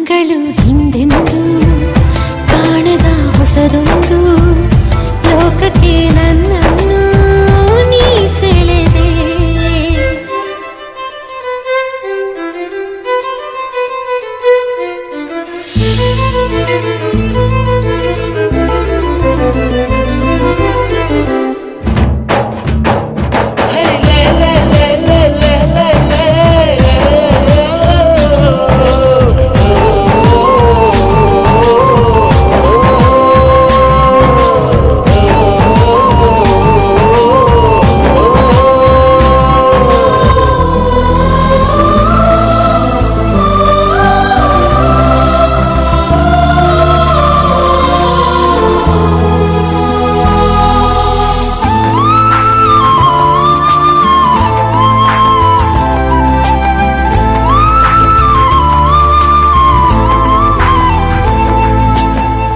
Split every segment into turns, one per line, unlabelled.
ಕಂಗಳು ಹಿಂದೆಂದು ಕಾಣದ ಹೊಸದೊಂದು ಲೋಕಕ್ಕೆ ನನ್ನನ್ನು ನೀ ಸೆಳೆದೆ.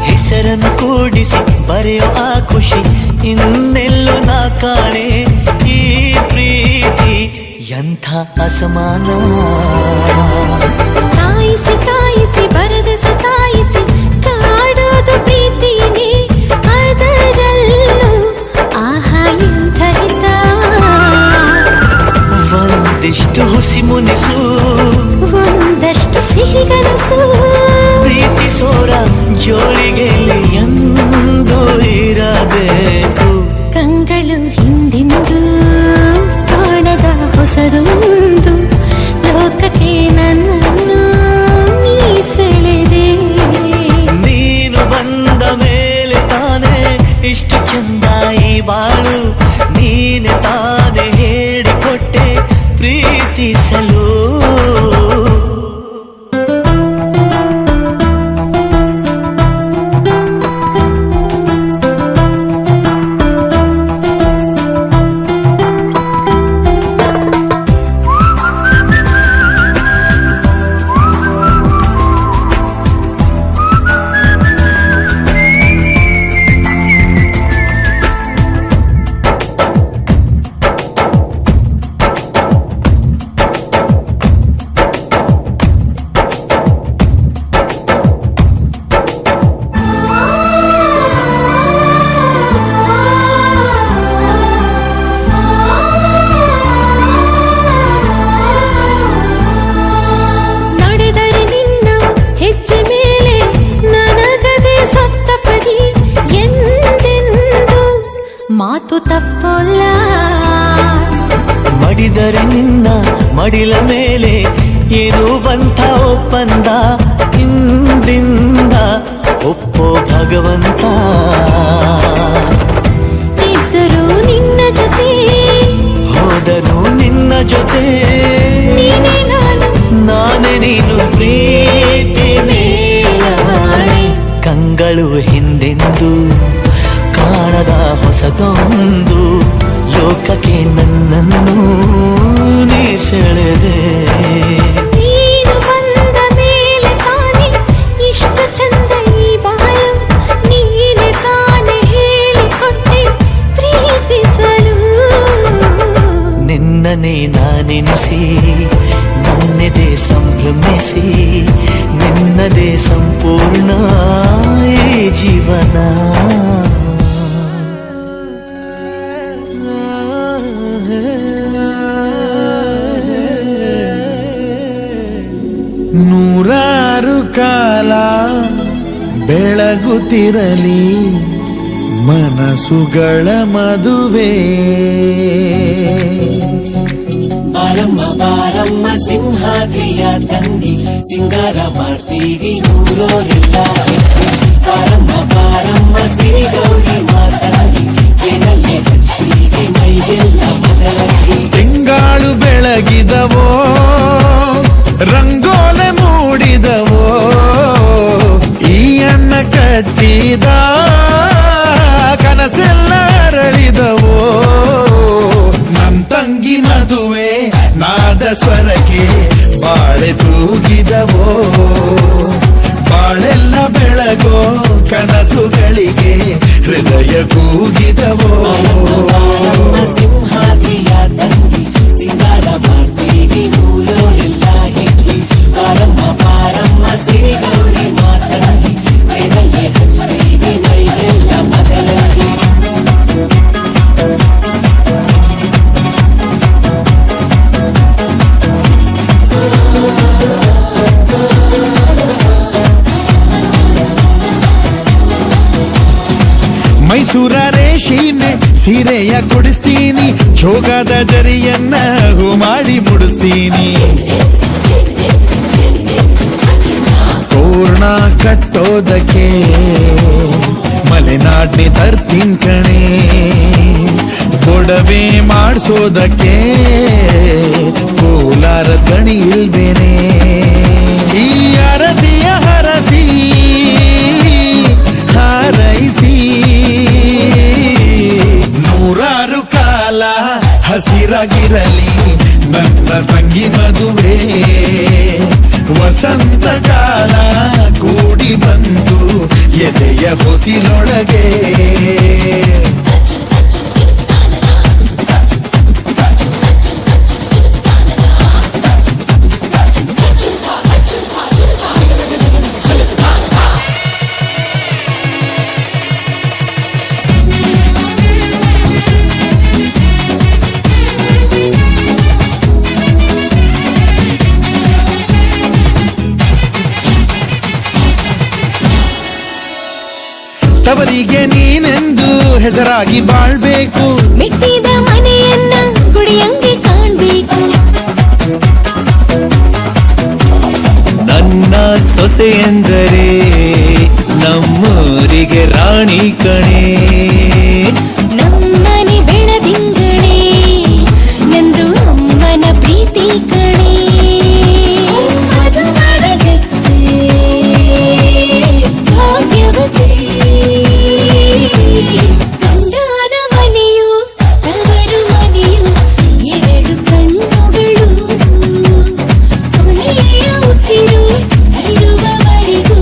ಹೆಸರನ್ನು ಕೂಡಿಸಿ ಬರೆಯೋ ಆ ಖುಷಿ ಇನ್ನೆಲ್ಲೋ ನಾ ಕಾಣೆ. ಈ ಪ್ರೀತಿ ಎಂಥ ಅಸಮಾನ.
ಕಾಯಿಸಿ ಕಾಯಿಸಿ ಬರದ ಸತಾಯಿಸಿ ಕಾಡೋದು ಪ್ರೀತಿನೇ, ಅದರಲ್ಲೂ ಆಹಾ ಎಂಥ ಹಿತ.
ಒಂದಿಷ್ಟು ಹುಸಿ ಮುನಿಸು,
ಒಂದಷ್ಟು ಸಿಹಿಗನಸು,
ಪ್ರೀತಿಸೋರ ಜೋಳಿಗೆ ಎಂದು ಇರಬೇಕು.
ಕಂಗಳು ಹಿಂದೆಂದು ಕಾಣದ ಹೊಸದೊಂದು ಲೋಕಕ್ಕೆ ನನ್ನನ್ನು ನೀ ಸೆಳೆದೆ.
ನೀನು ಬಂದ ಮೇಲೆ ತಾನೇ ಇಷ್ಟು ಚಂದ ಈ ಬಾಳು. ನೀನೆ ತಾನೇ ಹೇಳಿಕೊಟ್ಟೆ ಪ್ರೀತಿಸಲು.
ಮಾತು ತಪ್ಪಲ್ಲ.
ಮಡಿದರೆ ನಿನ್ನ ಮಡಿಲ ಮೇಲೆ ಏನುವಂಥ ಒಪ್ಪಂದ. ಹಿಂದಿಂದ ಒಪ್ಪೋ ಭಗವಂತ.
ಇದ್ದರೂ ನಿನ್ನ ಜೊತೆ,
ಹೋದರೂ ನಿನ್ನ ಜೊತೆ,
ನೀನೇ ನಾನು,
ನಾನೇ ನೀನು, ಪ್ರೀತಿ ಮೇಲಾಣೆ. ಕಂಗಳು ಹಿಂದೆಂದು ಕಾಣದ ಹೊಸದೊಂದು ಲೋಕಕ್ಕೆ ನನ್ನನ್ನು ನೀ ಸೆಳೆದೆ.
ನೀನು ಬಂದ ಮೇಲೆ ತಾನೇ ಇಷ್ಟು ಚಂದ ಈ ಬಾಳು. ನೀನೆ ತಾನೇ ಹೇಳಿಕೊಟ್ಟೆ ಪ್ರೀತಿಸಲು.
ನಿನ್ನನೇ ನಾನೆನಿಸಿ ನನ್ನೆದೆ ಸಂಭ್ರಮಿಸಿ, ನಿನ್ನದೇ ಸಂಪೂರ್ಣ ಈ ಜೀವನ.
ನೂರಾರು ಕಾಲ ಬೆಳಗುತ್ತಿರಲಿ ಮನಸ್ಸುಗಳ ಮದುವೆ.
ಬಾರಮ್ಮ ಬಾರಮ್ಮ ಸಿಂಹಾದ್ರಿಯ ತಂಗಿ, ಸಿಂಗಾರ ಮಾಡ್ತೀವಿ ಊರೋರೆಲ್ಲ. ಬಾರಮ್ಮ ಬಾರಮ್ಮ ಸಿರಿಗೌರಿ ಮಾತಂಗಿ, ಏನಲ್ಲೇ ಹಚ್ತೀವಿ ಮೈಗೆಲ್ಲ ಮದರಂಗಿ.
ತಿಂಗಾಳು ಬೆಳಗಿದವೋ, ರಂಗೋಲೆ ಮೂಡಿದವೋ, ಈ ಅಣ್ಣ ಕಟ್ಟಿದ ಕನಸೆಲ್ಲ ಅರಳಿದವೋ. ನನ್ ತಂಗಿ ಮದುವೆ ನಾದ ಸ್ವರಕ್ಕೆ ಬಾಳೆ ತೂಗಿದವೋ. ಬಾಳೆಲ್ಲ ಬೆಳಗೋ ಕನಸುಗಳಿಗೆ ಹೃದಯ ಕೂಗಿದವೋ.
ಸಿಂಹಾದ್ರಿಯ ತಂಗಿ, ಸಿಂಗಾರ ಮಾಡ್ತೀವಿ ಊರೋರೆಲ್ಲ ಹೆಕ್ಕಿ. ಬಾರಮ್ಮ ಬಾರಮ್ಮ ಸಿರಿಗ
ಸೀರೆಯ ಕೊಡಿಸ್ತೀನಿ, ಜೋಗದ ಜರಿಯನ್ನ ಹೂ ಮಾಡಿ ಮುಡಿಸ್ತೀನಿ. ತೋರಣ ಕಟ್ಟೋದಕ್ಕೆ ಮಲೆನಾಡ್ನಿ ತರ್ತೀನ್ ಕಣೆ, ಕೊಡವೆ ಮಾಡಿಸೋದಕ್ಕೆ ಕೋಲಾರ ಗಣಿ ಇಲ್ವೇನೆ. ಈ ಅರಸಿಯ ಹರಸಿ ಹಾರೈಸಿ ನೂರಾರು ಕಾಲ ಹಸಿರಾಗಿರಲಿ ನನ್ನ ತಂಗಿ ಮದುವೆ. ವಸಂತ ಕಾಲ ಕೂಡಿ ಬಂತು ಎದೆಯ ಹೊಸಿಲೊಳಗೆ. ತವರಿಗೆ ನೀನೆಂದು ಹೆಸರಾಗಿ ಬಾಳ್ಬೇಕು,
ಮೆಟ್ಟಿದ ಮನೆಯನ್ನ ಗುಡಿಯಂಗೆ ಕಾಣ್ಬೇಕು.
ನನ್ನ ಸೊಸೆ ಎಂದರೆ ನಮ್ಮೂರಿಗೆ ರಾಣಿ ಕಣೆ.
ನಮ್ಮನೆ ಬೆಳದಿಂಗಳೇ ನಂದು ಅಮ್ಮನ ಪ್ರೀತಿ ಕಣೆ. ಅದು ಮಾಡಗತ್ತೆ ಭಾಗ್ಯವತಿ. ಗಂಡನ ಮನೆಯು ತವರು ಮನೆಯು ಎರಡು ಕಣ್ಣುಗಳು, ಕೊನೆಯ ಉಸಿರು ಇರುವವರೆಗೂ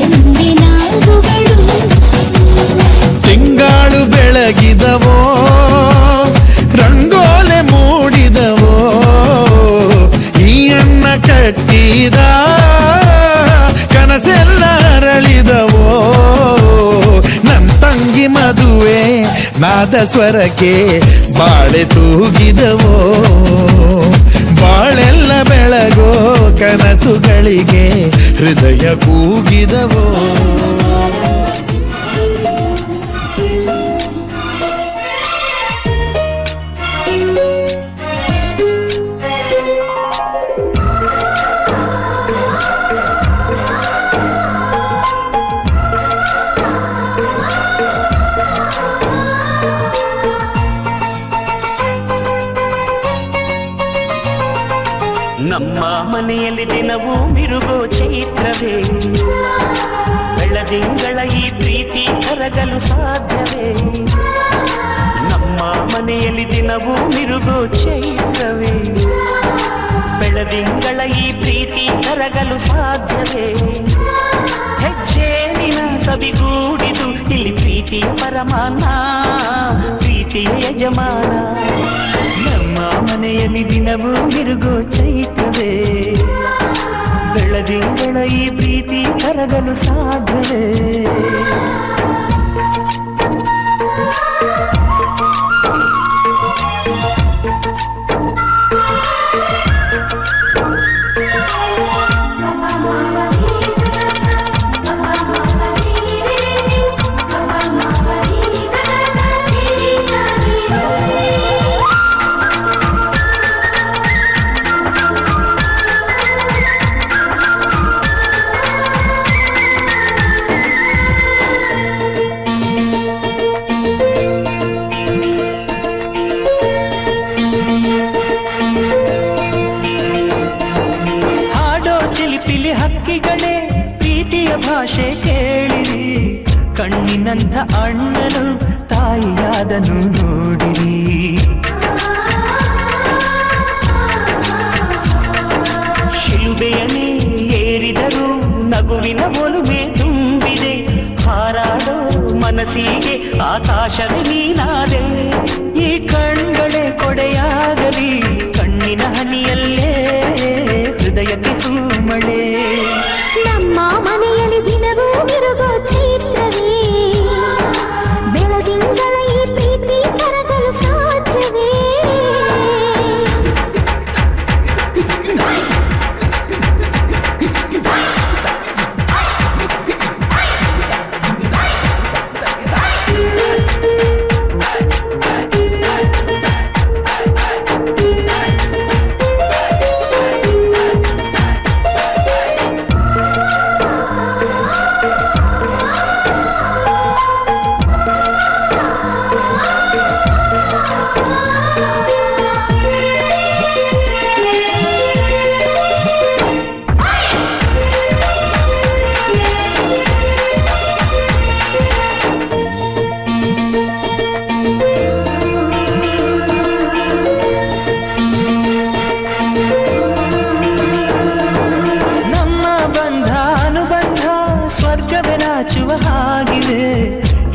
ಒಂದೇ ನಾವುಗಳು.
ತಿಂಗಾಳು ಬೆಳಗಿದವೋ ರಂಗೋಲೆ ಮೂಡಿದವೋ, ಈ ಅಣ್ಣ ಕಟ್ಟಿದ ಕನಸೆಲ್ಲ ಅರಳಿದವೋ. ನನ್ ತಂಗಿ ಮದುವೆ ನಾದ ಸ್ವರಕ್ಕೆ ಬಾಳೆ ತೂಗಿದವೋ, ಬಾಳೆಲ್ಲ ಬೆಳಗೋ ಕನಸುಗಳಿಗೆ ಹೃದಯ ಕೂಗಿದವೋ.
ನಮ್ಮ ಮನೆಯಲ್ಲಿ ದಿನವೂ ಮಿರುಗೋ ಚೈತ್ರವೇ, ಬೆಳದಿಂಗಳ ಈ ಪ್ರೀತಿ ಕರಗಲು ಸಾಧ್ಯವೇ. ನಮ್ಮ ಮನೆಯಲ್ಲಿ ದಿನವೂ ಮಿರುಗೋ ಚೈತ್ರವೇ, ಬೆಳದಿಂಗಳ ಈ ಪ್ರೀತಿ ಕರಗಲು ಸಾಧ್ಯವೇ. ಹೆಜ್ಜೇನಿನ ಸವಿಗೂಡಿದು ಇಲ್ಲಿ ಪ್ರೀತಿಯ ಪರಮಾನ, ಪ್ರೀತಿಯ ಯಜಮಾನ. ನಮ್ಮ ಮನೆಯಲ್ಲಿ ದಿನವೂ ಮಿರುಗೋ ಚೈತ್ರವೇ, ಬೆಳದಿಂಗಳ ಈ ಪ್ರೀತಿ ಕರಗಲು ಸಾಧ್ಯವೇ. ಹಕ್ಕಿಗಳೇ ಪ್ರೀತಿಯ ಭಾಷೆ ಕೇಳಿರಿ, ಕಣ್ಣಿನಂಥ ಅಣ್ಣನು ತಾಯಿಯಾದನು ನೋಡಿರಿ. ಶಿಲುಬೆಯನೇ ಏರಿದರು ನಗುವಿನ ಒಲುಮೆ ತುಂಬಿದೆ, ಹಾರಾಡೋ ಮನಸ್ಸಿಗೆ ಆಕಾಶದ ನೀನಾದೆ. ಈ ಕಣ್ಗಳೇ ಕೊಡೆಯಾಗಲಿ ಕಣ್ಣಿನ ಹನಿಯಲ್ಲೇ ಹೃದಯಕ್ಕೆ ಹೂಮಳೆ.
ನಮ್ಮ ಮನೆಯಲ್ಲಿ ದಿನವೂ ಮಿರುಗೋ ಚೈತ್ರವೇ, ಬೆಳದಿಂಗಳ ಈ ಪ್ರೀತಿ ಕರಗಲು ಸಾಧ್ಯವೇ.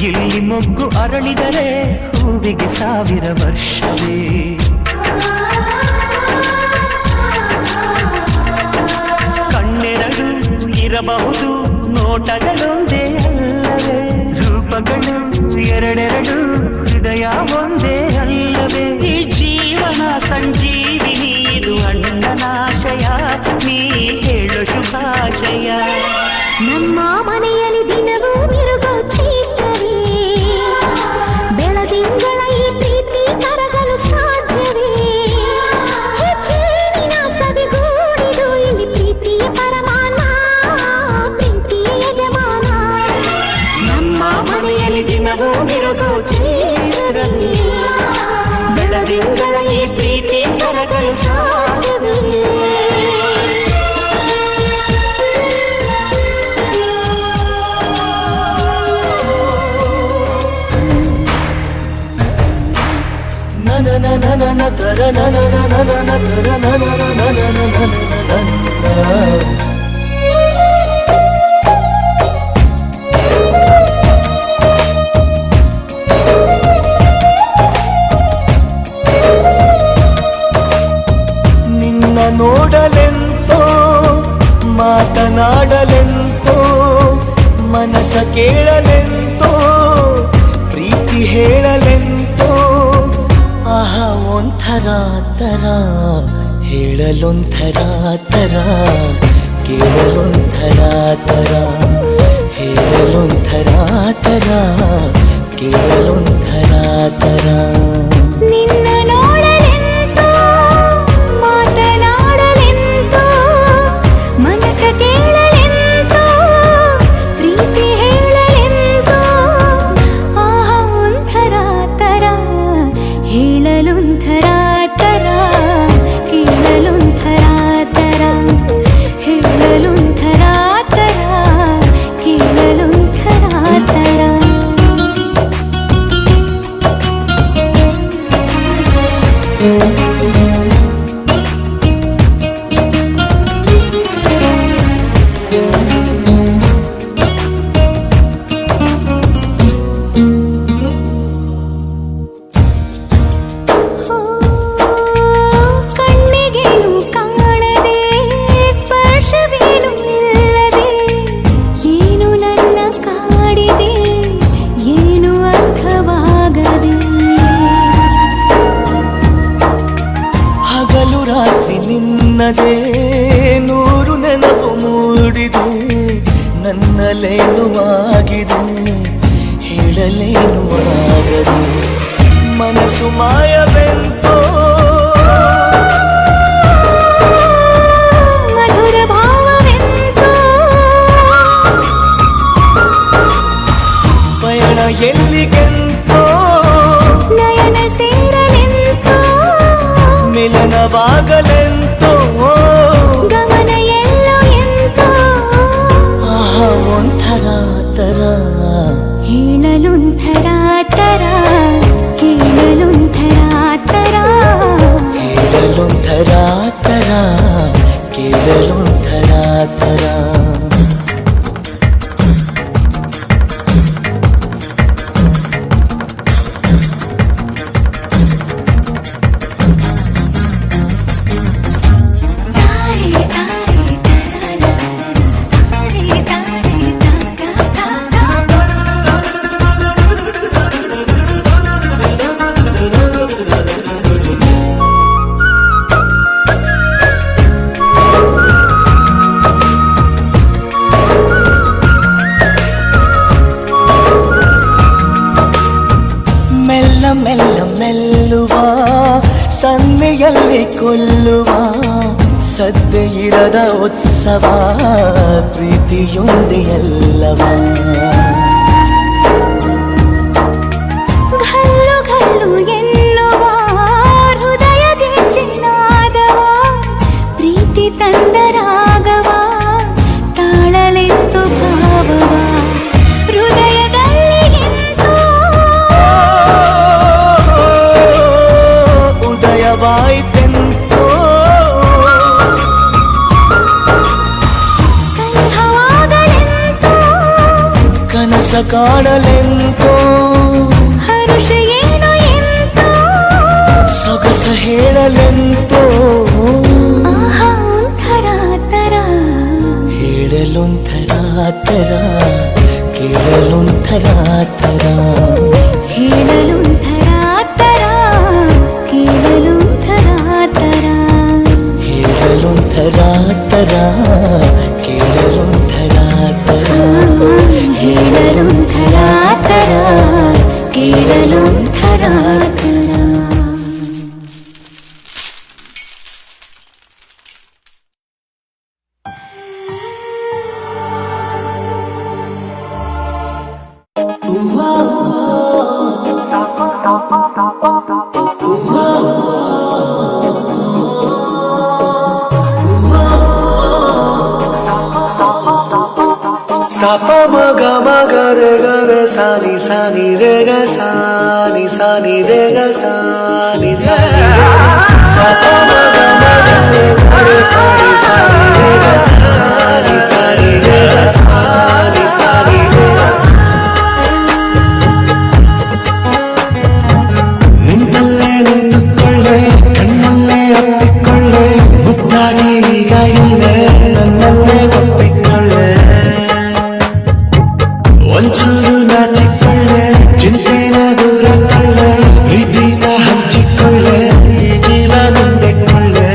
ಇಲ್ಲಿ ಮೊಗ್ಗು ಅರಳಿದರೆ ಹೂವಿಗೆ 1000 ವರ್ಷವೇ. ಕಣ್ಣೆರಡು ಇರಬಹುದು ನೋಟಗಳೊಂದೇ ಅಲ್ಲವೇ, ರೂಪಗಳು ಎರಡೆರಡು ಹೃದಯ ಒಂದೇ ಅಲ್ಲವೇ. ಈ ಜೀವನ ಸಂಜೀವಿನಿ ಇದು ಅಣ್ಣನಾಶಯ, ನೀ ಹೇಳು ಶುಭಾಶಯ.
ನಮ್ಮ ಮನೆಯಲ್ಲಿ ದಿನವೂ ಮಿರುಗೋ ಚೈತ್ರವೇ, ಬೆಳದಿಂಗಳ ಈ ಪ್ರೀತಿ ಕರಗಲು ಸಾಧ್ಯವೇ. ಹೆಚ್ಚೇನಿನ ಸವಿಗೂಡಿದು ಇಲ್ಲಿ ಪ್ರೀತಿಯ ಪರಮಾನ, ಪ್ರೀತಿಯ ಯಜಮಾನ.
ನಮ್ಮ ಮನೆಯಲ್ಲಿ ದಿನವೂ ಮಿರುಗೋ ಚೈತ್ರವೇ, ಬೆಳದಿಂಗಳ ಈ ಪ್ರೀತಿ ಕರಗಲು ಸಾಧ್ಯವೇ.
ನಿನ್ನ ನೋಡಲೆಂತೋ ಮಾತನಾಡಲೆಂತೋ ಮನಸ ಕೇಳಲೆಂತೋ ಪ್ರೀತಿ ಹೇಳಲೆಂತೋ ಆಹಾ ಒಂಥರ ತರ ಹೇಳಲೊಂಥರ ತರ ಕೇಳಲೊಂಥರ ತರ ಹೇಳಲೊಂಥರ ತರ ಕೇಳಲೊಂಥರ ತರ.
ನಿನ್ನ ನೋಡಲೆಂತೋ ಮಾತನಾಡಲೆಂತೋ ಮನಸ ಕೇಳಲೆಂತೋ ಪ್ರೀತಿ ಹೇಳಲೆಂತೋ ಆಹಾ ಒಂಥರ ತರ ಹೇಳಲೊಂಥರ ತರ ಕೇಳಲೊಂಥರ ತರ ಹೇಳಲೊಂಥರ ತರ ಕೇಳಲೊಂಥರ ತರ. ಕಣ್ಣಿಗೇನು ಕಾಣದೆ ಸ್ಪರ್ಶವೇನು ಇಲ್ಲದೆ ಏನು ನನ್ನ ಕಾಡಿದೆ ಏನು ಅರ್ಥವಾಗದೆ.
ಹಗಲು ರಾತ್ರಿ ನಿನ್ನದೇ ನೂರು ನೆನಪು ಮೂಡಿದೆ ನನ್ನಲ್ಲೇನು ಆಗಿದೆ ಹೇಳಲೇನು ಆಗದೆ. ಮನಸ್ಸು ಮಾಯವೆಂತೋ
ಮಧುರ ಭಾವವೆಂತೋ
ಪಯಣ ಎಲ್ಲಿಗೆಂತೋ
ನಯನ ಸೇರಲೆಂತೋ
ಮಿಲನವಾಗಲೆಂತೋ
ಗಮನ ಎಲ್ಲೋ ಎಂತೋ
ಆಹಾ ಒಂಥರ ತರ
ಹೇಳಲೊಂಥರ ತರ ಕೇಳಲೊಂಥರ ತರ
ಹೇಳಲೊಂಥರ ತರ ಕೇಳಲೊಂಥರ ತರ.
ತಾರೆ ತಾರೆ ತರ ತಾರೆ ತಾರೆ
ಮೆಲ್ಲ ಮೆಲ್ಲ ಮೆಲ್ಲುವ ಸನ್ನೆಯಲ್ಲಿ ಕೊಲ್ಲುವ ಸದ್ದೆ ಇರದ ಉತ್ಸವ ಪ್ರೀತಿಯೊಂದೆ ಎಲ್ಲವ.
ಘಲ್ಲು ಘಲ್ಲು ಎನ್ನುವ ಹೃದಯಗೆ ಚಿನ್ನಾದವ ಪ್ರೀತಿ ತಂದರಾಗವ ತಾಳಲೆಂತು ಭಾವವ ಹೃದಯದಲ್ಲಿ ಎಂತೋ
ಉದಯವಾಯಿತೆಂತೋ ಕನಸ ಕಾಣಲೆಂತೋ
ಹರುಷ ಏನೋ ಎಂತೋ
ಸೊಗಸ ಹೇಳಲೆಂತೋ
ಆಹಾ ಒಂಥರ ತರ
ಹೇಳಲೊಂಥರ ತರ ಕೇಳಲೊಂಥರ ತರ
ಹೇಳಲೊಂಥರ ತರ ಕೇಳಲೊಂಥರ ತರ
ಹೇಳಲೊಂಥರ ತರ ಕೇಳಲೊಂಥರ ತರ
ಹೇಳಲೊಂಥರ ತರ ಕೇಳಲೊಂಥರ ತರ
ಸಾಪ ಮಗ ಮಗ ರೆ ಗ ರೆ ಸಾನಿ ಸಾನಿ ರೆ ಗ ಸಾನಿ ಸಾನಿ ರೆ ಗ ಸಾನಿ ಸಾನಿ ಸಾಪ ಮಗ ಮಗ ರೆ ಗ ರೆ ಸಾನಿ ಸಾನಿ ರೆ ಗ ಸಾನಿ ಸಾನಿ ರೆ ಗ ಸಾನಿ ಸಾನಿ ರೆ ಗ ನಿಂತಲ್ಲೇ ನಿಂತುಕೊಳ್ಳೆ ಕಣ್ಣಲ್ಲೇ ಅಪ್ಪಿಕೊಳ್ಳೆ ಮುದ್ದಾಗಿ ಈಗ ಇಲ್ಲೇ ನನ್ನಲ್ಲೇ ಒಪ್ಪಿಕೊಳ್ಳೆ ಒಂಚೂರು ನಾಚಿಕೊಳ್ಳೆ ಚಿಂತೆನ ದೂರ ತಳ್ಳೆ ಪ್ರೀತಿನ ಹಂಚಿಕೊಳ್ಳೆ ಈ ಜೀವ ನಂಬಿಕೊಳ್ಳೆ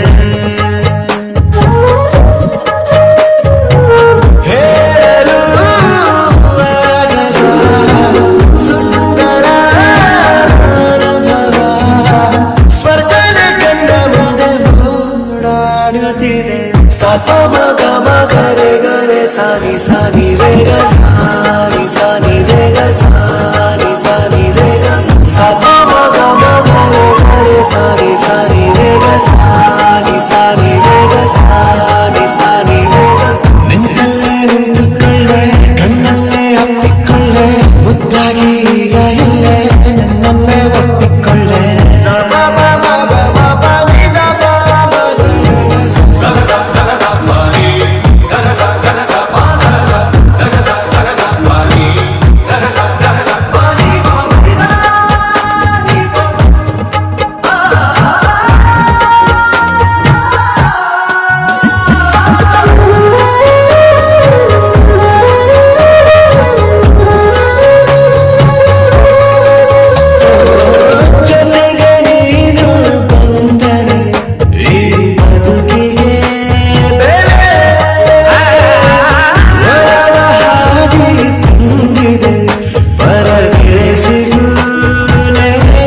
ಹೇಳಲು ಆಗದ ಸುಂದರ ಅನುಭವ ಸ್ವರ್ಗನ ಕಂಡ ಮುಂದೆ ಓಡಾಡುತ್ತಿದೆ ಸಾಪ ಮಗ ಮಗ ರೆ ಗ ರೆ ಸಾನಿ ಸಾನಿ ರೆ ಗ ಸಾನಿ ಸಾನಿ ರೆ ಗ ಸಾನಿ ಸಾನಿ ರೆ ಗ ಸಾಪ ಮಗ ಮಗ ರೆ ಗ ರೆ ಸಾನಿ ಸಾನಿ ರೆ ಗ ಸಾನಿ ಸಾನಿ ರೆ ಗ ಸಾನಿ ಸಾನಿ ರೆ ಗ ನಿಂತಲ್ಲೇ ನಿಂತುಕೊಳ್ಳೆ ಕಣ್ಣಲ್ಲೇ ಅಪ್ಪಿಕೊಳ್ಳೆ ಮುದ್ದಾಗಿ ಈಗ ಇಲ್ಲೇ ನನ್ನನ್ನೇ ಒಪ್ಪಿಕೊಳ್ಳೆ ಸಮ ಮ ಮ ಮ ಪ ನಿ ದ ಪ ಮ ಜೊತೆಗೆ ನೀನು ಬಂದರೆ ಈ ಬದುಕಿಗೆ ಬೆಲೆ ಒಲವ ಹಾಗೆ ತುಂಬಿದೆ ಪರದೇಸಿಗೂ ನೆಲೆ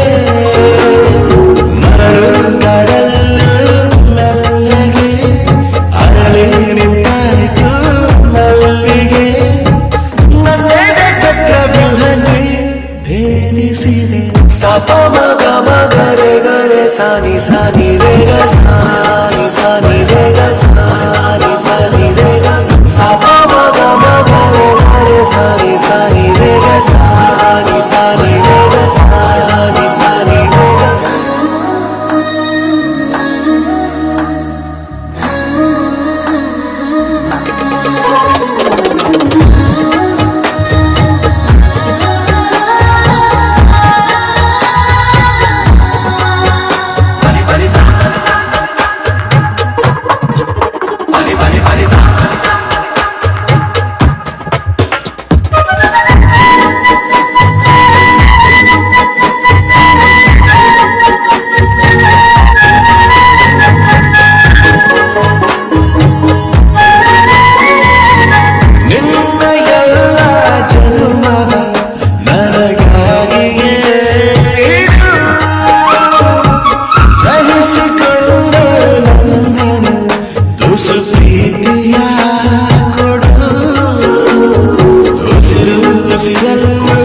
ಮರಳು ಕಡಲು ಮೆಲ್ಲಗೆ ಅರಳಿ ನಿಂತಾಯಿತು ಮಲ್ಲಿಗೆ ನನ್ನೆದೆ ಚಕ್ರವ್ಯೂಹನೆ ಭೇದಿಸಿದೆ ಸಾಪ ಮಗ ಮಗ ರೆ ಗ ರೆ ಸಾನಿ ಸಾನಿ ರೆ ಗ ಸಾನಿ ಸಾನಿ ರೆ ಗ ಸಾನಿ ಸಾನಿ ರೆ ಗ ಸಾಪ ಮಗ ಮಗ ರೆ ಗ ರೆ ಸಾನಿ ಸಾನಿ ರೆ ಗ ಸಾನಿ ಸಾನಿ ರೆ ಗ ಸಾನಿ ಸಾನಿ ರೆ ಗ ನಿನ್ನ ಎಲ್ಲ ಜನ್ಮವ ನನಗಾಗಿಯೇ ಇಡು. ಸಹಿಸಿಕೊಂಡು ನನ್ನನ್ನು ತುಸು ಪ್ರೀತಿಯ ಕೊಡು ಉಸಿರು ಉಸಿರಲ್ಲೂ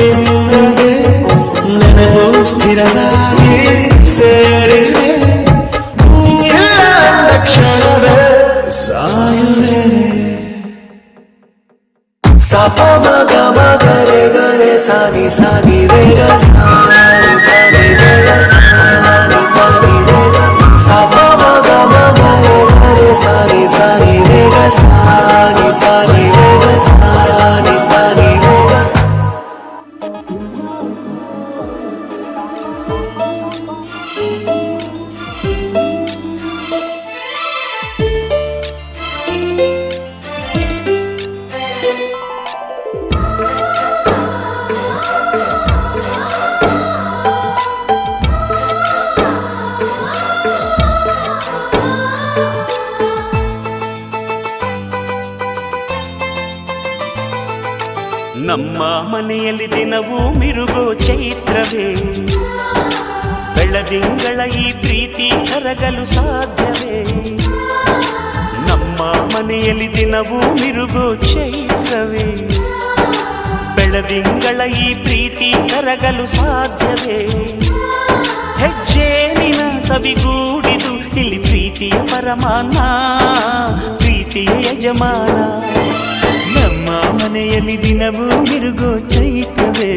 ನಿನ್ನದೆ ನೆನಪು ಸ್ಥಿರವಾಗಿ ಸೇರಿದೆ ನೀಲ್ಲ ಕ್ಷಣವೇ ಸಾಯುವೆನೆ ಸಾಪ ಮಗ ಮಗ ರೆ ಗ ರೆ ಸಾನಿ ಸಾನಿ ರೆ ಗ ಸಾನಿ ಸಾನಿ ರೆ ಗ ಸಾನಿ ಸಾನಿ ರೆ ಗ ಸಾಪ ಮಗ ಮಗ ರೆ ಗ ರೆ ಸಾನಿ ಸಾನಿ ರೆ ಗ ಸಾನಿ ಸಾನಿ ರೆ ಗ ಸಾನಿ ಸಾನಿ
ನಮ್ಮ ಮನೆಯಲ್ಲಿ ದಿನವೂ ಮಿರುಗೋ ಚೈತ್ರವೇ, ಬೆಳದಿಂಗಳ ಈ ಪ್ರೀತಿ ಕರಗಲು ಸಾಧ್ಯವೇ? ನಮ್ಮ ಮನೆಯಲ್ಲಿ ದಿನವೂ ಮಿರುಗೋ ಚೈತ್ರವೇ, ಬೆಳದಿಂಗಳ ಈ ಪ್ರೀತಿ ಕರಗಲು ಸಾಧ್ಯವೇ? ಹೆಜ್ಜೇನಿನ ಸವಿಗೂಡಿದು ಇಲ್ಲಿ ಪ್ರೀತಿಯ ಪರಮಾನ, ಪ್ರೀತಿಯ ಯಜಮಾನ. ನಮ್ಮ ಮನೆಯಲ್ಲಿ ದಿನವೂ ಮಿರುಗೋ ಚೈತ್ರವೇ,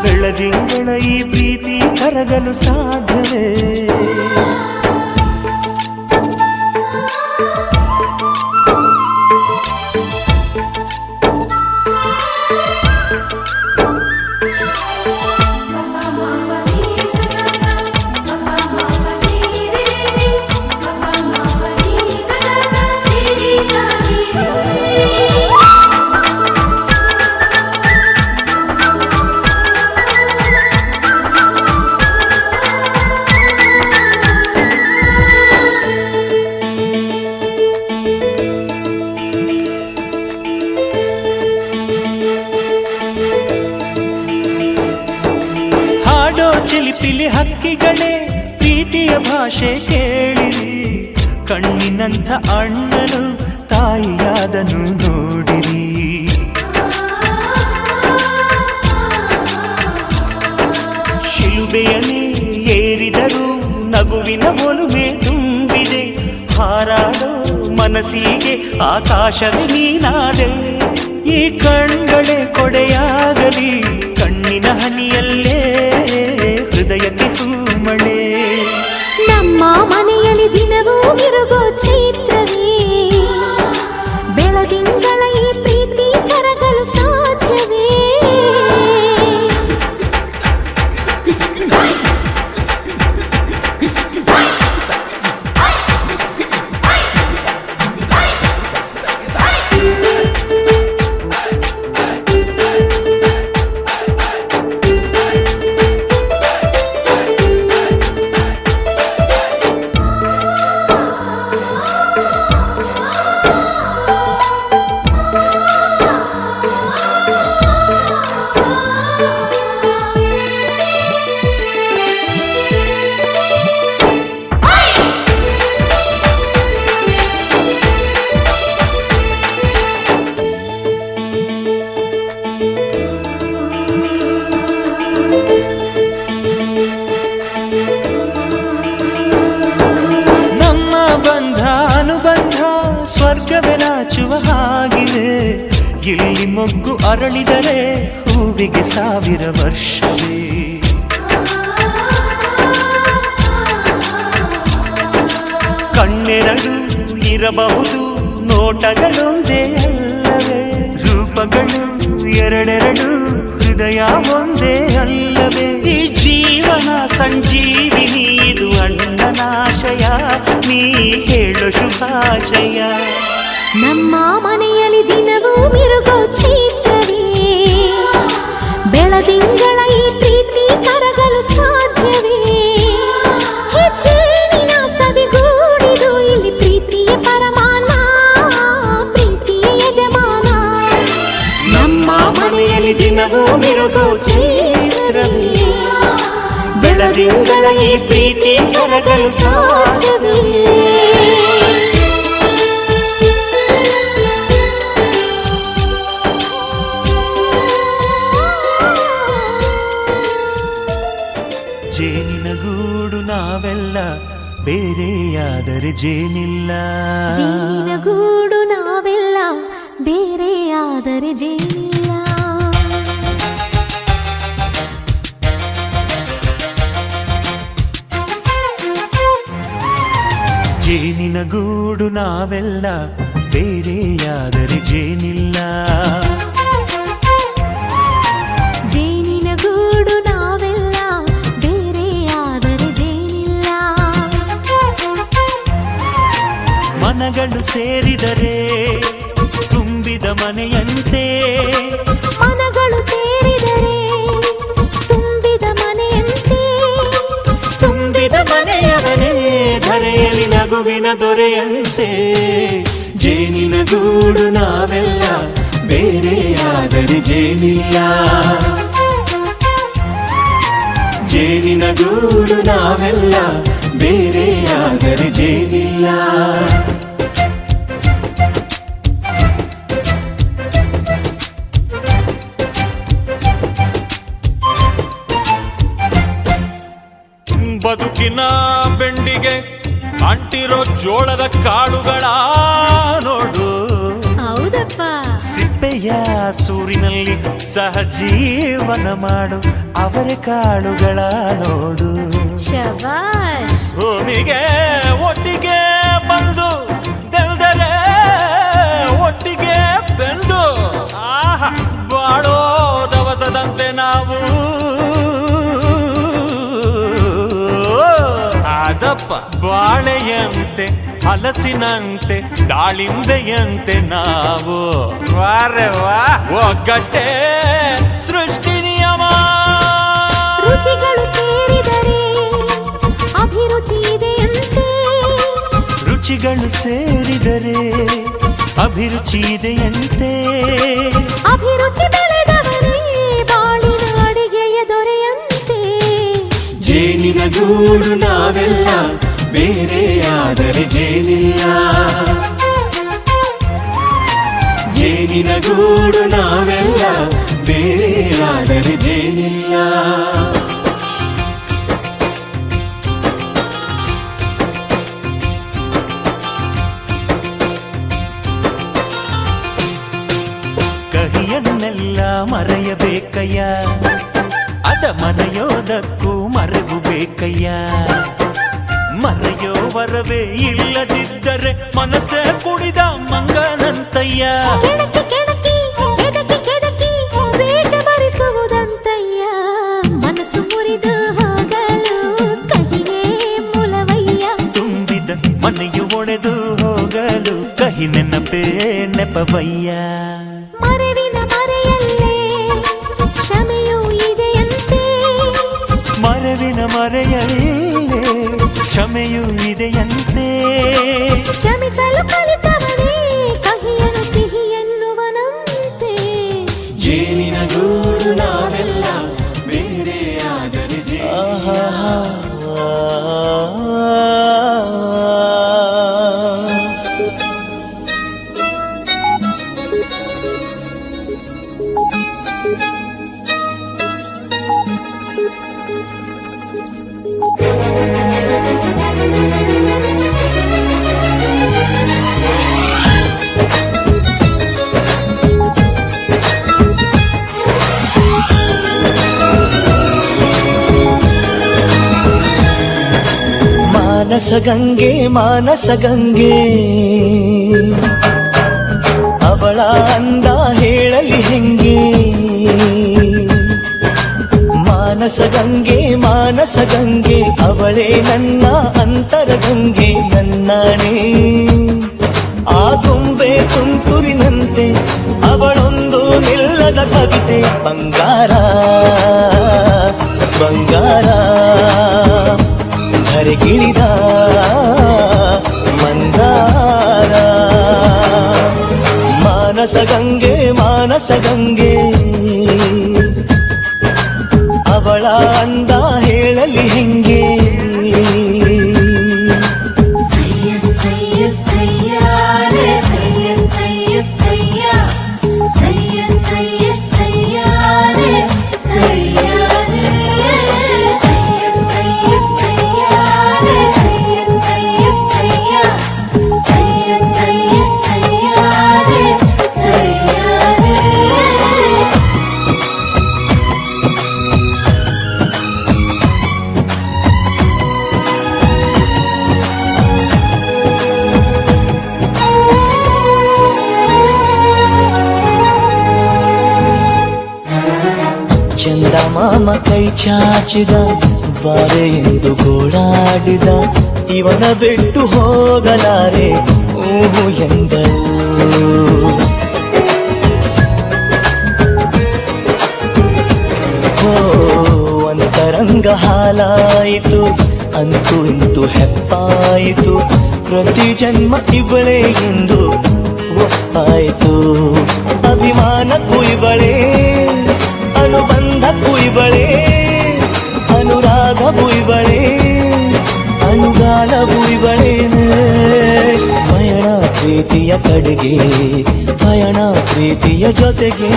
ಬೆಳದಿಂಗಳ ಈ ಪ್ರೀತಿ ಕರಗಲು ಸಾಧ್ಯವೇ? ಚಿಲಿಪಿಲಿ ಹಕ್ಕಿಗಳೇ ಪ್ರೀತಿಯ ಭಾಷೆ ಕೇಳಿರಿ, ಕಣ್ಣಿನಂಥ ಅಣ್ಣನು ತಾಯಿಯಾದನು ನೋಡಿರಿ. ಶಿಲುಬೆಯನೇ ಏರಿದರೂ ನಗುವಿನ ಒಲುಮೆ ತುಂಬಿದೆ, ಹಾರಾಡೋ ಮನಸ್ಸಿಗೆ ಆಕಾಶವೇ ನೀನಾದೆ. ಈ ಕಣ್ಗಳೇ ಕೊಡೆಯಾಗಲಿ, ಕಣ್ಣಿನ ಹನಿಯಲ್ಲೇ ಹೃದಯಕ್ಕೆ ಹೂಮಳೆ.
ನಮ್ಮ ಮನೆಯಲ್ಲಿ ದಿನವೂ ಮಿರುಗೋ ಚೈತ್ರವೇ, ಬೆಳದಿಂಗಳ ಈ ಪ್ರೀತಿ ಕರಗಲು ಸಾಧ್ಯವೇ?
ಸ್ವರ್ಗವೇ ನಾಚುವ ಹಾಗಿವೆ, ಇಲ್ಲಿ ಮೊಗ್ಗು ಅರಳಿದರೆ ಹೂವಿಗೆ 1000 ವರ್ಷವೇ. ಕಣ್ಣೆರಡು ಇರಬಹುದು, ನೋಟಗಳೊಂದೇ ಅಲ್ಲವೇ? ರೂಪಗಳು ಎರಡೆರಡು, ಹೃದಯ ಒಂದೇ ಅಲ್ಲವೇ? ಈ ಜೀವನ ಸಂಜೀವಿನಿ, ಇದು ಅಣ್ಣನಾಶಯ, ನೀ ಹೇಳು ಶುಭಾಶಯ.
ನಮ್ಮ ಮನೆಯಲ್ಲಿ ದಿನವೂ ಮಿರುಗೋ ಚೈತ್ರವೇ, ಬೆಳದಿಂಗಳ ಈ ಪ್ರೀತಿ ಕರಗಲು ಸಾಧ್ಯವೇ? ಹೆಜ್ಜೇನಿನ ಸವಿಗೂಡಿದು ಇಲ್ಲಿ ಪ್ರೀತಿಯ ಪರಮಾನ, ಪ್ರೀತಿಯ ಯಜಮಾನ.
ನಮ್ಮ ಮನೆಯಲ್ಲಿ ದಿನವೂ ಮಿರುಗೋ ಚೈತ್ರವೇ, ಬೆಳದಿಂಗಳ ಈ ಪ್ರೀತಿ ಕರಗಲು ಸಾಧ್ಯವೇ? ಜೇನಿನ ಗೂಡು ನಾವೆಲ್ಲ, ಬೇರೆಯಾದರೆ ಜೇನಿಲ್ಲ.
ಜೇನಿನ ಗೂಡು ನಾವೆಲ್ಲ, ಬೇರೆಯಾದರೆ ಜೇನಿಲ್ಲ.
ಜೇನಿನ ಗೂಡು ನಾವೆಲ್ಲ, ಬೇರೆಯಾದರೆ ಜೇನಿಲ್ಲ.
ಜೇನಿನ ಗೂಡು ನಾವೆಲ್ಲ, ಬೇರೆಯಾದರೆ ಜೇನಿಲ್ಲ.
ಮನಗಳು ಸೇರಿದರೆ ತುಂಬಿದ ಮನೆಯಂತೆ,
ಮನಗಳು ಸೇರಿದರೆ ತುಂಬಿದ ಮನೆಯಂತೆ,
ತುಂಬಿದ ಮನೆಯವನೇ ಧರೆಯಲ್ಲಿ ನಗುವಿನ ದೊರೆಯಂತೆ. ಜೇನಿನ ಗೂಡು ನಾವೆಲ್ಲ,
ಬೇರೆಯಾದರೆ ಜೇನಿಲ್ಲ. ಜೇನಿನ ಗೂಡು ನಾವೆಲ್ಲ, ಬೇರೆಯಾದರೆ ಜೇನಿಲ್ಲ.
ಬದುಕಿನ ಬೆಂಡಿಗೆ ಅಂಟಿರೋ ಜೋಳದ ಕಾಳುಗಳ ನೋಡು,
ಹೌದಪ್ಪ.
ಸಿಪ್ಪೆಯ ಸೂರಿನಲ್ಲಿ ಸಹಜೀವನ ಮಾಡು ಅವರೆ ಕಾಳುಗಳ ನೋಡು.
ಶಬಾಷ್.
ಭೂಮಿಗೆ ಒಟ್ಟಿಗೆ ಬಂದು ಬೆಳೆದರೆ ಒಟ್ಟಿಗೆ ಬೆಂದು ಆಹಾ ಬಾಳೋ ದವಸದಂತೆ ನಾವು. ಅದಪ್ಪ ಬಾಳೆಯಂತೆ ಹಲಸಿನಂತೆ ದಾಳಿಂಬೆಯಂತೆ ನಾವು. ವಾರೆ ವಾ ಒಗ್ಗಟ್ಟೆ ಸೃಷ್ಟಿ ನಿಯಮ.
ರುಚಿಗಳು ಸೇರಿದರೆ ಅಭಿರುಚಿ ಇದೆಯಂತೆ.
ರುಚಿಗಳು ಸೇರಿದರೆ ಅಭಿರುಚಿ ಇದೆಯಂತೆ.
ಅಭಿರುಚಿ ಬೆಳೆದವರೇ ಬಾಳಿನ ಅಡಿಗೆಯ ದೊರೆಯಂತೆ.
ಜೇನಿನ ಗೂಡು ನಾವೆಲ್ಲ, ಬೇರೆಯಾದರೆ ಜೇನಿಲ್ಲ. ಜೇನಿನ ಗೂಡು ನಾವೆಲ್ಲ, ಬೇರೆಯಾದರೆ ಜೇನಿಲ್ಲ.
ಕಹಿಯನ್ನೆಲ್ಲ ಮರೆಯಬೇಕಯ್ಯ, ಅದ ಮರೆಯೋದಕ್ಕೂ ಮರೆವು ಬೇಕಯ್ಯ. ಮರೆಯೋ ವರವೇ ಇಲ್ಲದಿದ್ದರೆ ಮನಸ್ಸೇ ಕುಡಿದ ಮಂಗನಂತಯ್ಯ.
ಕೆಣಕಿ ಕೆಣಕಿ ಕೆದಕಿ ಕೆದಕಿ ವೇಷ ಭರಿಸುವುದಂತಯ್ಯ. ಮನಸ್ಸು ಮುರಿದು ಹೋಗಲು ಕಹಿಯೇ ಮೂಲವಯ್ಯ.
ತುಂಬಿದ ಮನೆಯು ಒಡೆದು ಹೋಗಲು ಕಹಿ ನೆನಪೇ ನೆಪವಯ್ಯ.
ಮರೆವಿನ ಮರೆಯಲ್ಲೇ ಕ್ಷಮೆಯೂ ಇದೆಯಂತೆ.
ಮರೆವಿನ ಮರೆಯಲ್ಲೇ ಕ್ಷಮೆಯೂ ಇದೆಯಂತೆ.
ಕ್ಷಮಿಸಲು ಕಲಿತವನೇ ಕಹಿಯನು ಸಿಹಿ ಎನ್ನುವನಂತೆ.
ಜೇನಿನ ಗೂಡು ನಾವೆಲ್ಲ, ಬೇರೆಯಾದರೆ ಜೇನಿಲ್ಲ.
ಮಾನಸಗಂಗೆ ಮಾನಸಗಂಗೆ, ಅವಳ ಅಂದ ಹೇಳಲಿ ಹೆಂಗೆ. ಮಾನಸಗಂಗೆ ಮಾನಸಗಂಗೆ, ಅವಳೇ ನನ್ನ ಅಂತರಗಂಗೆ ನನ್ನಾಣೆ. ಆ ಗೊಂಬೆ ತುಂತುರಿನಂತೆ ಅವಳೊಂದು ನಿಲ್ಲದ ಕವಿತೆ. ಬಂಗಾರ ಬಂಗಾರ ಧರೆಗಿಳಿದ ಮಂದಾರ. ಮಾನಸಗಂಗೆ ಮಾನಸಗಂಗೆ, ಅವಳ ಅಂದ ಹೇಳಲಿ ಹೆಂಗೆ.
ಸಯ್ಯ ಸಯ್ಯ ಸಯ್ಯ ರೇ ಸಯ್ಯ ಸಯ್ಯ ಸಯ್ಯ ಸಯ್ಯ ಸಯ್ಯ ಸಯ್ಯ ರೇ ಸಯ್ಯ ರೇ ಸಯ್ಯ ಸಯ್ಯ ಸಯ್ಯ ರೇ ಸಯ್ಯ ಸಯ್ಯ ಸಯ್ಯ ಸಯ್ಯ ಸಯ್ಯ ಸಯ್ಯ ರೇ ಸಯ್ಯ ರೇ.
ಚಂದ ಮಾಮ ಕೈ ಚಾಚಿದ, ಬಾರೆ ಎಂದು ಗೋಳಾಡಿದ. ಇವನ ಬಿಟ್ಟು ಹೋಗಲಾರೆ ಊಹು ಎಂದಳು. ಹೋ ಅಂತರಂಗ ಹಾಲಾಯಿತು, ಅಂತೂ ಇಂತು ಹೆಪ್ಪಾಯಿತು. ಪ್ರತಿ ಜನ್ಮ ಇವಳೇ ಎಂದು ಒಪ್ಪಾಯಿತು. ಅಭಿಮಾನ
ಅನುಮಾನಕ್ಕೂ ಇವಳೇ, ಅನುಬಂಧಕ್ಕೂ ಇವಳೇ, ಅನುರಾಗವೂ ಇವಳೇ, ಅನುಗಾಲವೂ ಇವಳೇನೆ. ಪಯಣ ಪ್ರೀತಿಯ ಕಡೆಗೆ, ಪಯಣ ಪ್ರೀತಿಯ ಜೊತೆಗೆ.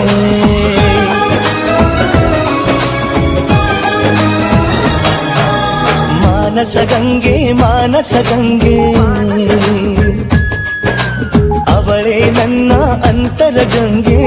ಮಾನಸ ಗಂಗೆ, ಮಾನಸ ಗಂಗೆ, ಅವಳೇ ನನ್ನ ಅಂತರ ಗಂಗೆ.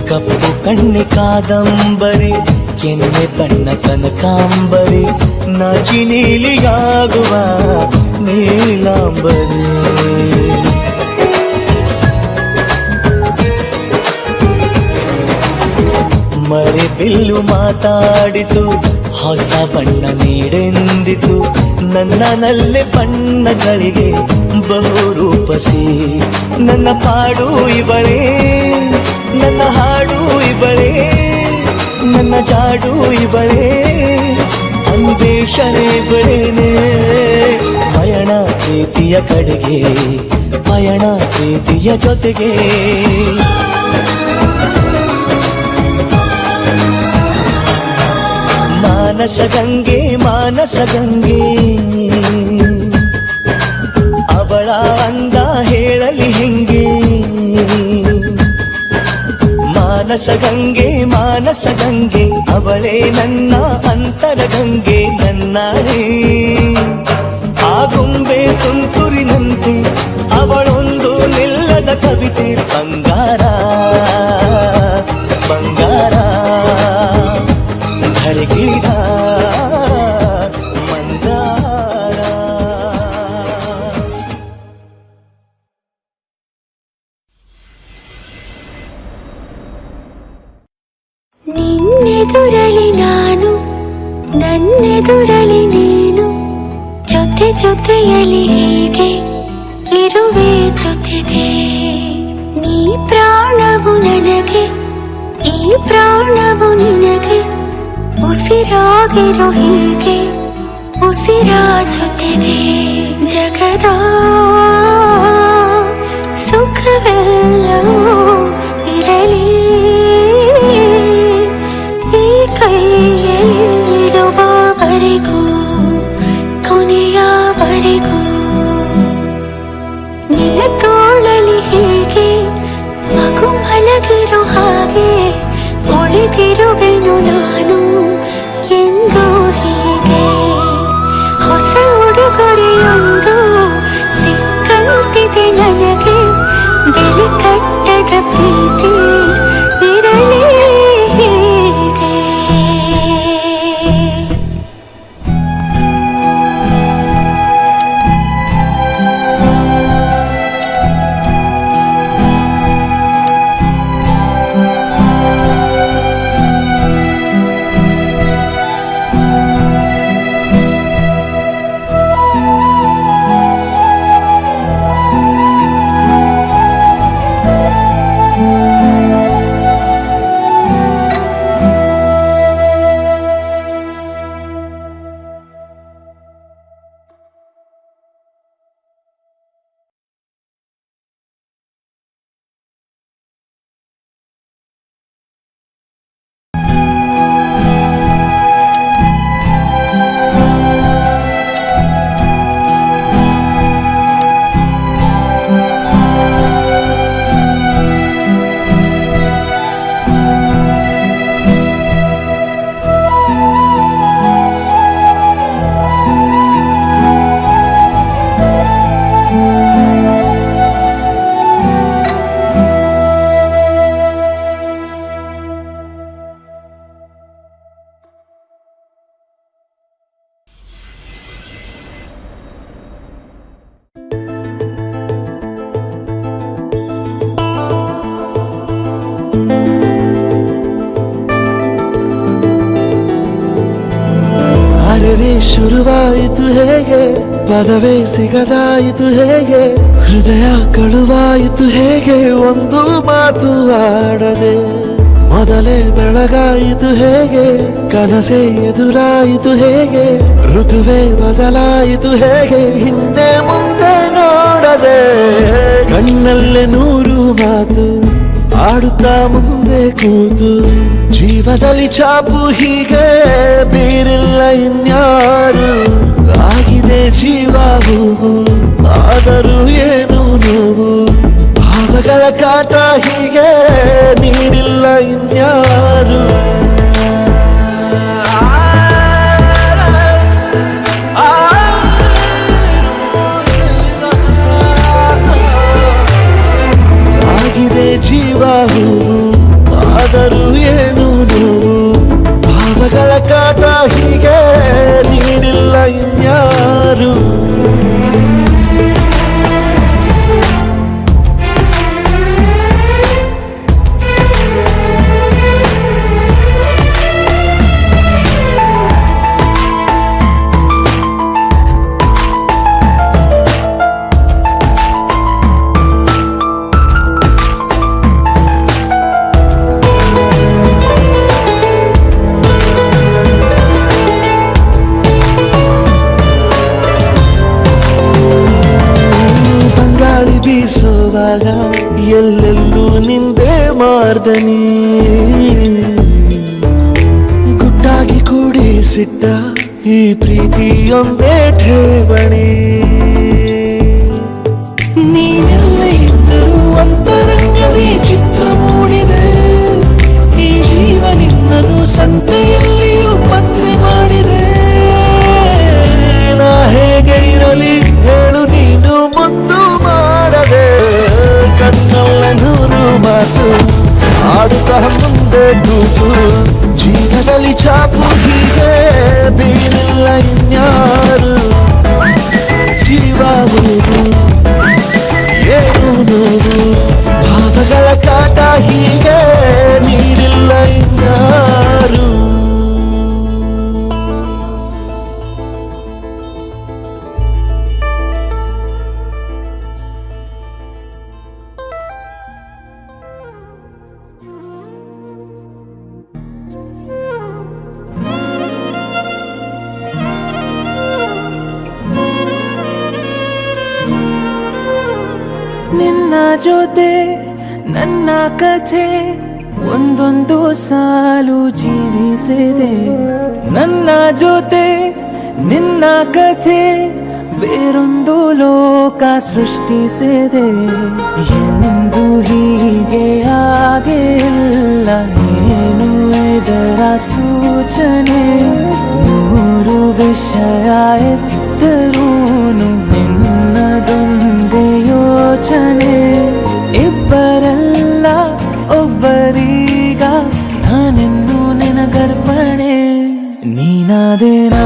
ಕಪ್ಪು ಕಣ್ಣೆ ಕಾದಂಬರಿ, ಕೆನ್ನೆ ಬಣ್ಣ ಕನಕಾಂಬರಿ, ನಾಚಿ ನೀಲಿಯಾಗುವ ನೀಲಾಂಬರಿ. ಮಳೆ ಬಿಲ್ಲು ಮಾತಾಡಿತು, ಹೊಸ ಬಣ್ಣ ನೀಡೆಂದಿತು, ನನ್ನನಲ್ಲೇ ಬಣ್ಣಗಳಿಗೆ ಬಹು ರೂಪಸಿ. ನನ್ನ ಪಾಡು ಇವಳೇ, ನನ್ನ ಹಾಡು ಇವಳೇ, ನನ್ನ ಜಾಡು ಇವಳೇ, ಅನ್ವೇಷಣೆ ಇವಳೇನೆ. ಪಯಣ ಪ್ರೀತಿಯ ಕಡೆಗೆ, ಪಯಣ ಪ್ರೀತಿಯ ಜೊತೆಗೆ. ಮಾನಸ ಗಂಗೆ, ಮಾನಸ ಗಂಗೆ, ಅವಳ ಅಂದ ಹೇಳಲಿ ಹೆಂಗೆ. ಮಾನಸ ಗಂಗೆ, ಮಾನಸ ಗಂಗೆ, ಅವಳೇ ನನ್ನ ಅಂತರ ಗಂಗೆ. ನನ್ನಾರೇ ಆಗುಂಬೆ ತುಂತುರಿನಂತೆ, ಅವಳೊಂದು ನಿಲ್ಲದ ಕವಿತೆ. ಬಂಗಾರ ಬಂಗಾರ, ಧರೆಗಿಳಿದ ಮಂದಾರ.
ನಿನ್ನೆದುರಲಿ ನಾನು, ನನ್ನೆದುರಲಿ ನೀನು, ಜೊತೆ ಜೊತೆಯಲಿ ಹೀಗೆ ಇರುವೆ ಜೊತೆಗೆ. ನೀ ಪ್ರಾಣವು ನನಗೆ, ಈ ಪ್ರಾಣವು ನಿನಗೆ, ಉಸಿರಾಗಿರೋ ಹೀಗೆ ಉಸಿರ ಜೊತೆಗೆ. ಜಗದ ಸುಖವೆಲ್ಲವೂ ಇರಲಿ ಈ ಕೈಯಲ್ಲಿರುವವರೆಗೂ, ಕೊನೆಯವರೆಗೂ. ನಿನ್ನ ತೋಳಲಿ ಹೀಗೆ ಮಗು ಮಲಗಿರೋ ಹಾಗೆ ಉಳಿದಿರುವೆನು ನಾನು ಎಂದು ಹೀಗೆ. ಹೊಸ ಉಡುಗೊರೆಯೊಂದು
ಶುರುವಾಯಿತು ಹೇಗೆ, ಪದವೇ ಸಿಗದಾಯಿತು ಹೇಗೆ, ಹೃದಯ ಕಳುವಾಯಿತು ಹೇಗೆ, ಒಂದು ಮಾತು ಆಡದೆ. ಮೊದಲೇ ಬೆಳಗಾಯಿತು ಹೇಗೆ, ಕನಸೇ ಎದುರಾಯಿತು ಹೇಗೆ, ಋತುವೇ ಬದಲಾಯಿತು ಹೇಗೆ, ಹಿಂದೆ ಮುಂದೆ ನೋಡದೆ. ಕಣ್ಣಲ್ಲೇ ನೂರು ಮಾತು ಆಡುತ್ತಾ ಮುಂದೆ ಕೂತು, ಜೀವದಲ್ಲಿ ಛಾಪು ಹೀಗೆ ಬೀರಿಲ್ಲ ಇನ್ಯಾರು. ಆಗಿದೆ ಜೀವ ಹೂವು, ಆದರೂ ಏನು ನೋವು, ಭಾವಗಳ ಕಾಟ ಹೀಗೆ ನೀಡಿಲ್ಲ ಇನ್ಯಾರು. ಆಗಿದೆ ಜೀವ ಹೂವು, ಆದರೂ ಏನು ನೋವು, ಭಾವಗಳ ಕಾಟ ಹೀಗೆ ನೀಡಿಲ್ಲ ಇನ್ಯಾರು. ಬೀಸುವಾಗ ಎಲ್ಲೆಲ್ಲೂ ನಿಂದೆ ಮಾರ್ದನಿ, ಗುಟ್ಟಾಗಿ ಕೂಡಿಸಿಟ್ಟ ಈ ಪ್ರೀತಿಯೊಂದೇ ಠೇವಣಿ. ನೀನೆಲ್ಲ ಇದ್ದರೂ ಅಂತರಂಗದಿ ಚಿತ್ರ ಮೂಡಿದೆ, ಈ ಜೀವ ನಿನ್ನನ್ನು ಸಂತೆಯಲ್ಲಿಯೂ ಪತ್ತೆ ಮಾಡಿದೆ. ನಾ ಹೇಗೆ ಇರಲಿ ಹೇಳು ನೀನು ಮುದ್ದು ಮಾಡದೆ. ಕಣ್ಣಲ್ಲ ನೂರು ಮಾತು ಆಡುತ್ತಾ ಮುಂದೆ ಕೂತು, ಜೀವದಲ್ಲಿ ಛಾಪು ಹೀಗೆ ಬೀರಿಲ್ಲ ಇನ್ಯಾರು. ಜೀವ ಹೂವು, ಏನು ನೋವು, ಭಾವಗಳ ಕಾಟ ಹೀಗೆ ನೀಡಿಲ್ಲ ಇನ್ಯಾರು.
ನಿನ್ನ ಜೊತೆ ನನ್ನ ಕಥೆ ಒಂದೊಂದು ಸಾಲು ಜೀವಿಸಿದೆ, ನನ್ನ ಜೊತೆ ನಿನ್ನ ಕಥೆ ಬೇರೊಂದು ಲೋಕ ಸೃಷ್ಟಿಸಿದೆ. ಎಂದು ಹೀಗೆ ಆಗಿಲ್ಲ, ಏನು ಇದರ ಸೂಚನೆ, ನೂರು ವಿಷಯ ಎತ್ತರೂನು ನಿನ್ನದೊಂದೇ ಯೋಚನೆ. ಇಬ್ಬರಲ್ಲ ಒಬ್ಬರೀಗ ನಾನೆನ್ನು ನಿನಗರ್ಪಣೆ. ನೀನಾದೇನಾ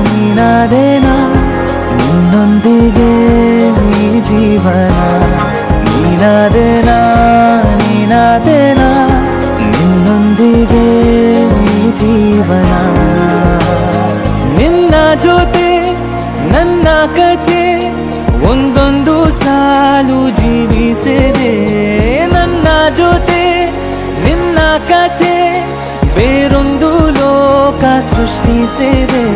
ನೀನಾದೇನಾ ನಿನ್ನೊಂದಿಗೆ ಈ ಜೀವನ. ನೀನಾದೇನಾ ನೀನಾದೇನಾ ನಿನ್ನೊಂದಿಗೆ ಈ ಜೀವನ. ನಿನ್ನ ಜೊತೆ ನನ್ನ ಕಥೆ ಒಂದೊಂದು ಸಾಲು ಜೀವಿಸಿದೆ, ನನ್ನ ಜೊತೆ ನಿನ್ನ ಕಥೆ ಬೇರೊಂದು ಲೋಕ ಸೃಷ್ಟಿಸಿದೆ.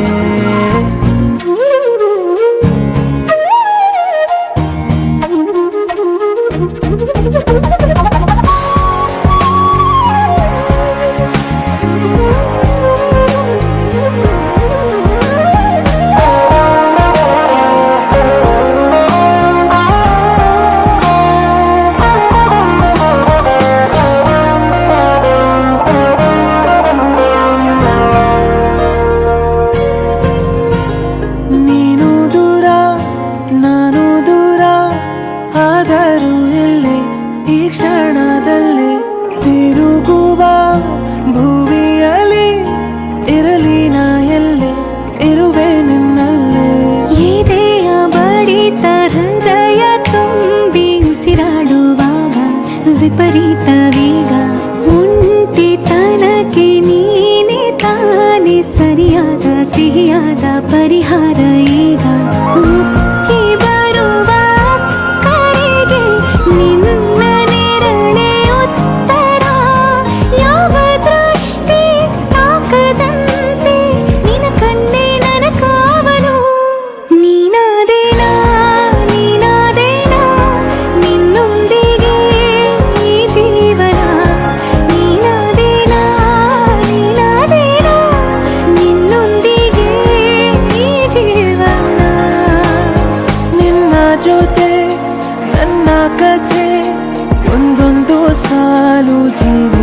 ಪರಿಹಾರ ಈಗ ಉಕ್ಕಿ ಬರುವ ಕರೆಗೆ ನಿನ್ನ ನೆರಳೆ ಉತ್ತರ ಯಾವ ದೃಷ್ಟಿ ತಾಕದಂತೆ ನಿನ ಕಣ್ಣೆ ನನ್ನ ಕಾವಲು ನೀನಾದೇನಾ ನೀನಾದೇನಾ ನಿನ್ನೊಂದಿಗೆ ಈ ಜೀವನ ನೀನಾದೇನಾ ನೀನಾದೇನಾ ನಿನ್ನೊಂದಿಗೆ ಈ ಜೀವನ
ನಿನ್ನ ಜೊತೆ ನನ್ನ ಕಥೆ ಒಂದೊಂದು ಸಾಲು ಜೀವ